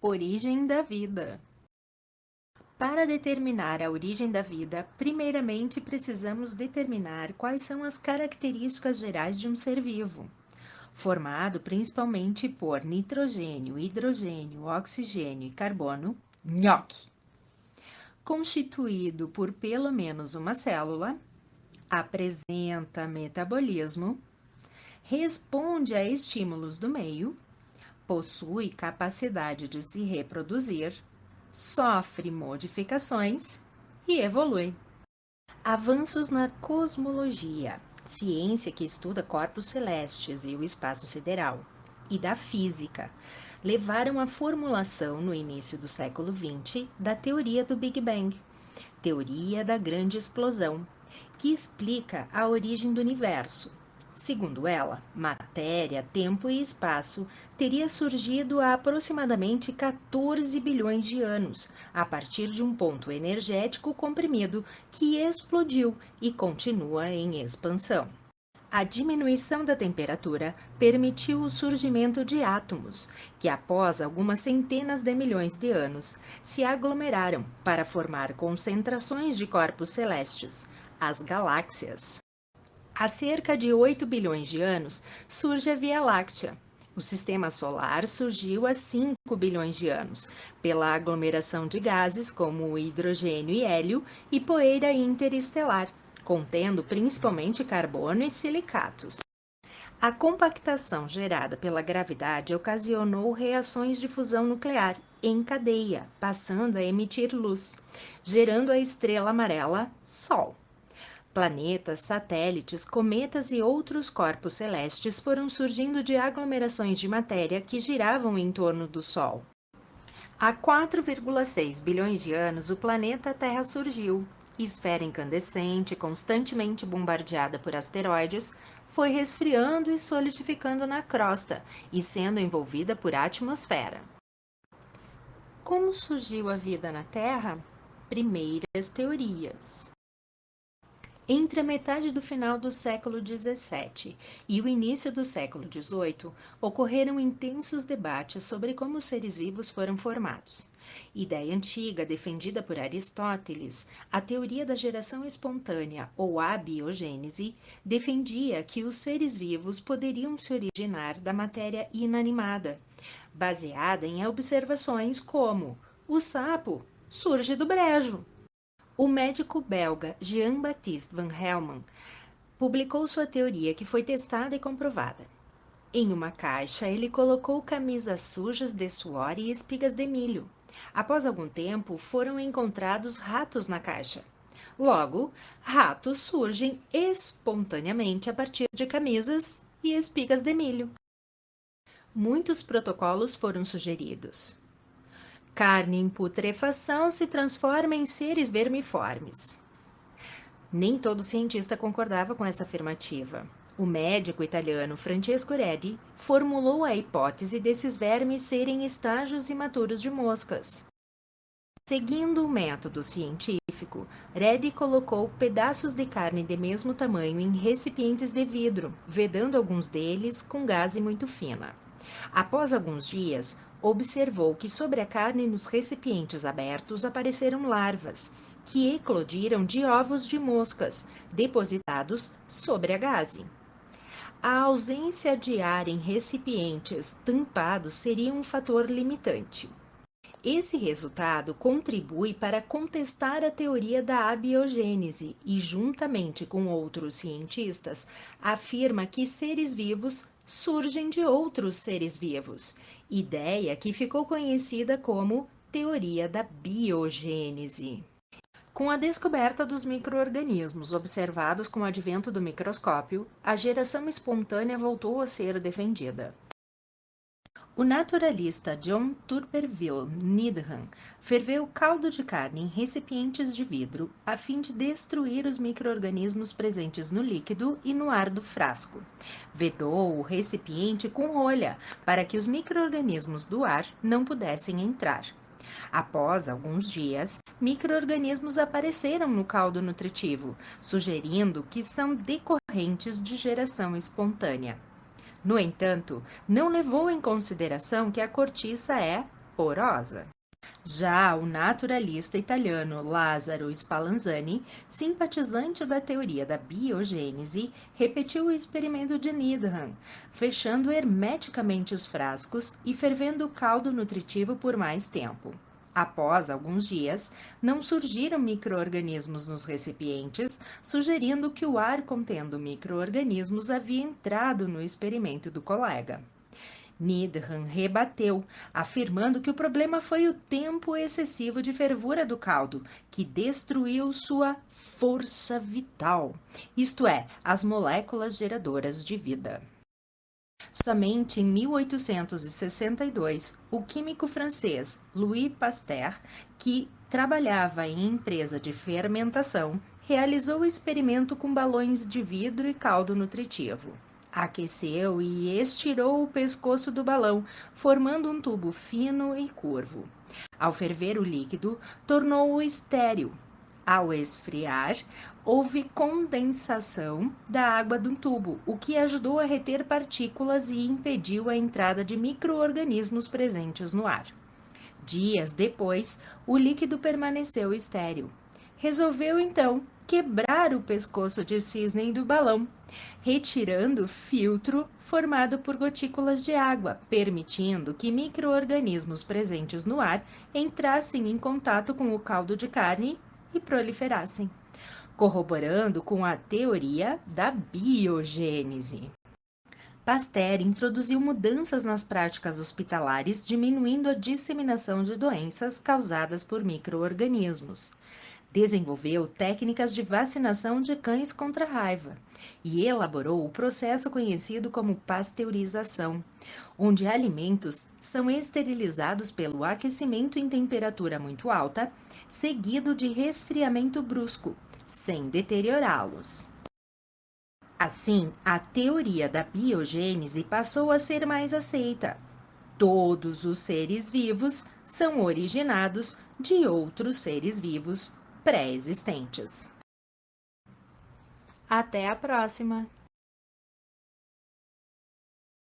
Origem da vida. Para determinar a origem da vida, primeiramente precisamos determinar quais são as características gerais de um ser vivo, formado principalmente por nitrogênio, hidrogênio, oxigênio e carbono, nhoque. Constituído por pelo menos uma célula, apresenta metabolismo, responde a estímulos do meio, possui capacidade de se reproduzir, sofre modificações e evolui. Avanços na cosmologia, ciência que estuda corpos celestes e o espaço sideral, e da física, levaram à formulação no início do século XX da teoria do Big Bang, teoria da grande explosão, que explica a origem do universo. Segundo ela, matéria, tempo e espaço teria surgido há aproximadamente 14 bilhões de anos, a partir de um ponto energético comprimido que explodiu e continua em expansão. A diminuição da temperatura permitiu o surgimento de átomos, que após algumas centenas de milhões de anos se aglomeraram para formar concentrações de corpos celestes, as galáxias. Há cerca de 8 bilhões de anos surge a Via Láctea. O sistema solar surgiu há 5 bilhões de anos, pela aglomeração de gases como hidrogênio e hélio e poeira interestelar, contendo principalmente carbono e silicatos. A compactação gerada pela gravidade ocasionou reações de fusão nuclear em cadeia, passando a emitir luz, gerando a estrela amarela Sol. Planetas, satélites, cometas e outros corpos celestes foram surgindo de aglomerações de matéria que giravam em torno do Sol. Há 4,6 bilhões de anos, o planeta Terra surgiu. Esfera incandescente, constantemente bombardeada por asteroides, foi resfriando e solidificando na crosta e sendo envolvida por atmosfera. Como surgiu a vida na Terra? Primeiras teorias. Entre a metade do final do século XVII e o início do século XVIII, ocorreram intensos debates sobre como os seres vivos foram formados. Ideia antiga defendida por Aristóteles, a teoria da geração espontânea ou abiogênese defendia que os seres vivos poderiam se originar da matéria inanimada, baseada em observações como: o sapo surge do brejo. O médico belga Jean-Baptiste Van Helmont publicou sua teoria, que foi testada e comprovada. Em uma caixa, ele colocou camisas sujas de suor e espigas de milho. Após algum tempo, foram encontrados ratos na caixa. Logo, ratos surgem espontaneamente a partir de camisas e espigas de milho. Muitos protocolos foram sugeridos. Carne em putrefação se transforma em seres vermiformes. Nem todo cientista concordava com essa afirmativa. O médico italiano Francesco Redi formulou a hipótese desses vermes serem estágios imaturos de moscas. Seguindo o método científico, Redi colocou pedaços de carne de mesmo tamanho em recipientes de vidro, vedando alguns deles com gaze muito fina. Após alguns dias, observou que sobre a carne nos recipientes abertos apareceram larvas, que eclodiram de ovos de moscas, depositados sobre a gaze. A ausência de ar em recipientes tampados seria um fator limitante. Esse resultado contribui para contestar a teoria da abiogênese e, juntamente com outros cientistas, afirma que seres vivos surgem de outros seres vivos, ideia que ficou conhecida como teoria da biogênese. Com a descoberta dos micro-organismos observados com o advento do microscópio, a geração espontânea voltou a ser defendida. O naturalista John Turberville Needham ferveu caldo de carne em recipientes de vidro a fim de destruir os micro-organismos presentes no líquido e no ar do frasco. Vedou o recipiente com rolha para que os micro-organismos do ar não pudessem entrar. Após alguns dias, micro-organismos apareceram no caldo nutritivo, sugerindo que são decorrentes de geração espontânea. No entanto, não levou em consideração que a cortiça é porosa. Já o naturalista italiano Lazzaro Spallanzani, simpatizante da teoria da biogênese, repetiu o experimento de Needham, fechando hermeticamente os frascos e fervendo o caldo nutritivo por mais tempo. Após alguns dias, não surgiram micro-organismos nos recipientes, sugerindo que o ar contendo micro-organismos havia entrado no experimento do colega. Needham rebateu, afirmando que o problema foi o tempo excessivo de fervura do caldo, que destruiu sua força vital, isto é, as moléculas geradoras de vida. Somente em 1862, o químico francês Louis Pasteur, que trabalhava em empresa de fermentação, realizou o experimento com balões de vidro e caldo nutritivo. Aqueceu e estirou o pescoço do balão, formando um tubo fino e curvo. Ao ferver o líquido, tornou-o estéril. Ao esfriar, houve condensação da água do tubo, o que ajudou a reter partículas e impediu a entrada de micro-organismos presentes no ar. Dias depois, o líquido permaneceu estéril. Resolveu então quebrar o pescoço de cisne do balão, retirando o filtro formado por gotículas de água, permitindo que micro-organismos presentes no ar entrassem em contato com o caldo de carne e proliferassem, corroborando com a teoria da biogênese. Pasteur introduziu mudanças nas práticas hospitalares, diminuindo a disseminação de doenças causadas por micro-organismos. Desenvolveu técnicas de vacinação de cães contra a raiva e elaborou o processo conhecido como pasteurização, onde alimentos são esterilizados pelo aquecimento em temperatura muito alta, seguido de resfriamento brusco, sem deteriorá-los. Assim, a teoria da biogênese passou a ser mais aceita. Todos os seres vivos são originados de outros seres vivos pré-existentes. Até a próxima!